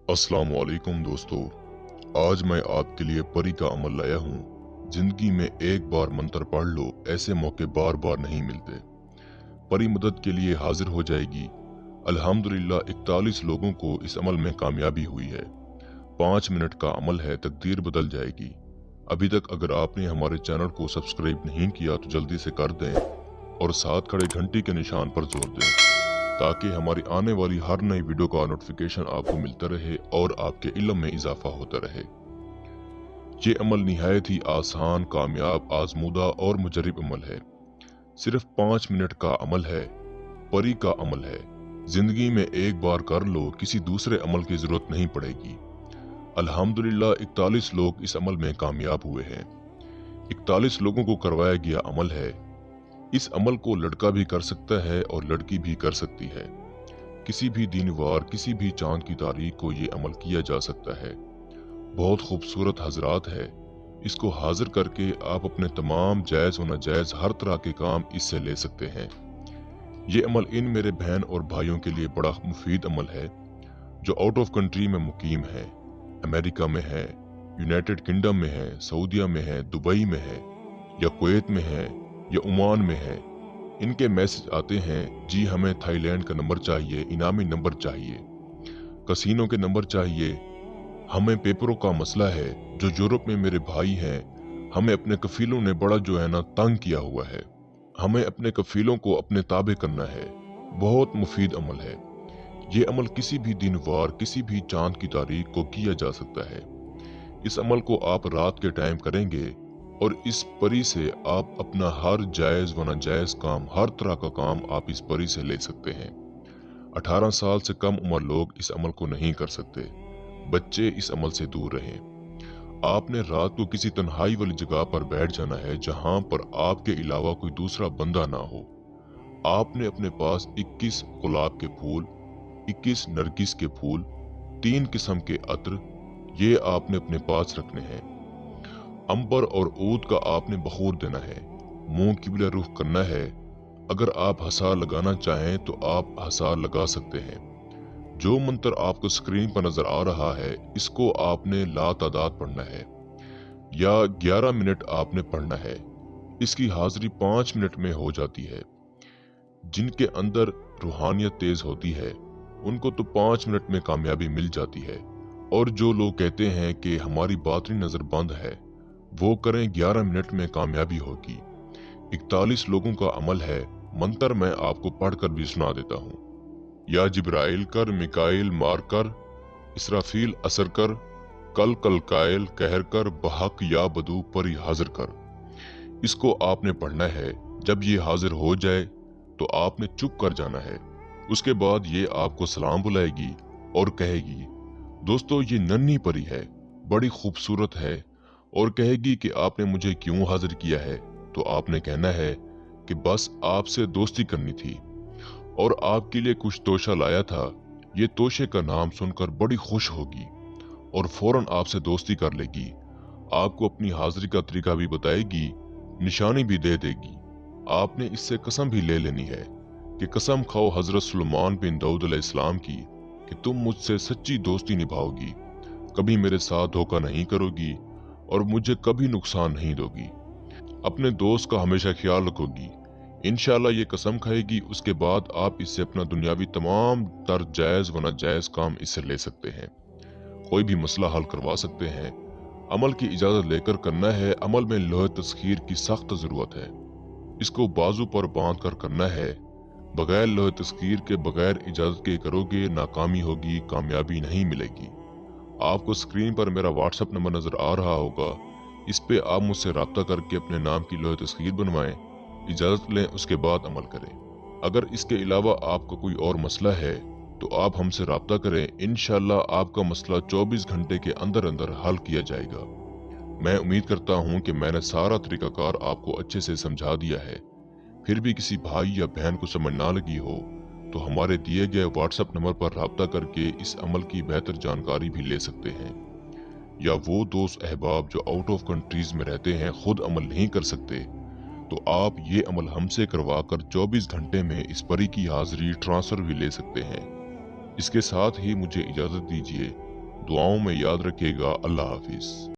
अस्सलाम वालेकुम दोस्तों। आज मैं आपके लिए परी का अमल लाया हूँ। जिंदगी में एक बार मंत्र पढ़ लो, ऐसे मौके बार बार नहीं मिलते। परी मदद के लिए हाजिर हो जाएगी। अल्हम्दुलिल्लाह 41 लोगों को इस अमल में कामयाबी हुई है। 5 मिनट का अमल है, तकदीर बदल जाएगी। अभी तक अगर आपने हमारे चैनल को सब्सक्राइब नहीं किया तो जल्दी से कर दें और साथ खड़े घंटी के निशान पर जोर दें, ताकि हमारी आने वाली हर नई वीडियो का नोटिफिकेशन आपको मिलता रहे और आपके इल्म में इजाफा होता रहे। ये अमल निहायत ही आसान, कामयाब, आजमूदा और मुजर्रब अमल है। सिर्फ 5 मिनट का अमल है, परी का अमल है। जिंदगी में एक बार कर लो, किसी दूसरे अमल की जरूरत नहीं पड़ेगी। अल्हम्दुलिल्लाह 41 लोग इस अमल में कामयाब हुए हैं। 41 लोगों को करवाया गया अमल है। इस अमल को लड़का भी कर सकता है और लड़की भी कर सकती है। किसी भी दिन वार, किसी भी चांद की तारीख को ये अमल किया जा सकता है। बहुत खूबसूरत हजरात है। इसको हाजिर करके आप अपने तमाम जायज़ व नाजायज़ हर तरह के काम इससे ले सकते हैं। ये अमल इन मेरे बहन और भाइयों के लिए बड़ा मुफीद अमल है जो आउट ऑफ कंट्री में मुकीम है। अमेरिका में है, यूनाइटेड किंगडम में है, सऊदीया में है, दुबई में है, या कुवैत में है, या ओमान में है। इनके मैसेज आते हैं, जी हमें थाईलैंड का नंबर चाहिए, इनामी नंबर चाहिए, कसीनो के नंबर चाहिए, हमें पेपरों का मसला है, जो यूरोप में मेरे भाई हैं, हमें अपने कफीलों ने बड़ा जो है ना तंग किया हुआ है, हमें अपने कफीलों को अपने ताबे करना है। बहुत मुफीद अमल है। ये अमल किसी भी दिन वार, किसी भी चांद की तारीख को किया जा सकता है। इस अमल को आप रात के टाइम करेंगे और इस परी से आप अपना हर जायज व नाजायज काम, हर तरह का काम आप इस परी से ले सकते हैं। 18 साल से कम उम्र लोग इस अमल को नहीं कर सकते। बच्चे इस अमल से दूर रहें। आपने रात को किसी तन्हाई वाली जगह पर बैठ जाना है जहां पर आपके अलावा कोई दूसरा बंदा ना हो। आपने अपने पास 21 गुलाब के फूल, 21 नरगिस के फूल, 3 किस्म के अत्र, ये आपने अपने पास रखने हैं। अंबर और ऊद का आपने बखूर देना है। मुंह किबला रुख करना है। अगर आप हसार लगाना चाहें तो आप हसार लगा सकते हैं। जो मंत्र आपको स्क्रीन पर नजर आ रहा है, इसको आपने ला तादाद पढ़ना है या 11 मिनट आपने पढ़ना है। इसकी हाजिरी 5 मिनट में हो जाती है। जिनके अंदर रूहानियत तेज होती है उनको तो 5 मिनट में कामयाबी मिल जाती है। और जो लोग कहते हैं कि हमारी बातनी नजर बंद है, वो करें, 11 मिनट में कामयाबी होगी। 41 लोगों का अमल है। मंत्र मैं आपको पढ़कर भी सुना देता हूँ। या जिब्राइल कर, मिकाइल मार कर, इसराफील असर कर, कल कल कायल कहर कर, बहक या बदू परी हाजिर कर। इसको आपने पढ़ना है। जब ये हाजिर हो जाए तो आपने चुप कर जाना है। उसके बाद ये आपको सलाम बुलाएगी और कहेगी, दोस्तों ये नन्ही परी है, बड़ी खूबसूरत है, और कहेगी कि आपने मुझे क्यों हाजिर किया है। तो आपने कहना है कि बस आपसे दोस्ती करनी थी और आपके लिए कुछ तोशा लाया था। ये तोशे का नाम सुनकर बड़ी खुश होगी और फौरन आपसे दोस्ती कर लेगी। आपको अपनी हाजिरी का तरीका भी बताएगी, निशानी भी दे देगी। आपने इससे कसम भी ले लेनी है कि कसम खाओ हजरत सुलेमान बिन दाऊद अलैहिस्सलाम की कि तुम मुझसे सच्ची दोस्ती निभाओगी, कभी मेरे साथ धोखा नहीं करोगी और मुझे कभी नुकसान नहीं दोगी, अपने दोस्त का हमेशा ख्याल रखोगी। इंशाल्लाह ये कसम खाएगी। उसके बाद आप इससे अपना दुनियावी तमाम तर जायज व नाजायज काम इससे ले सकते हैं। कोई भी मसला हल करवा सकते हैं। अमल की इजाजत लेकर करना है। अमल में लोहे तस्खीर की सख्त जरूरत है। इसको बाजू पर बांध कर करना है। बगैर लोहे तस्खीर के, बगैर इजाजत के करोगे, नाकामी होगी, कामयाबी नहीं मिलेगी। आपको स्क्रीन पर मेरा व्हाट्सएप नंबर नजर आ रहा होगा। इस पे आप मुझसे रब्ता करके अपने नाम की लोहे तस्खीर बनवाएं, इजाजत लें, उसके बाद अमल करें। अगर इसके अलावा आपका कोई और मसला है तो आप हमसे रब्ता करें। इंशाल्लाह आपका मसला 24 घंटे के अंदर अंदर हल किया जाएगा। मैं उम्मीद करता हूं कि मैंने सारा तरीकाकार आपको अच्छे से समझा दिया है। फिर भी किसी भाई या बहन को समझ ना लगी हो तो हमारे दिए गए व्हाट्सएप नंबर पर रब्ता करके इस अमल की बेहतर जानकारी भी ले सकते हैं। या वो दोस्त अहबाब जो आउट ऑफ कंट्रीज में रहते हैं, खुद अमल नहीं कर सकते, तो आप ये अमल हमसे करवा कर 24 घंटे में इस परी की हाजिरी ट्रांसफर भी ले सकते हैं। इसके साथ ही मुझे इजाजत दीजिए। दुआओं में याद रखिएगा। अल्लाह हाफिज।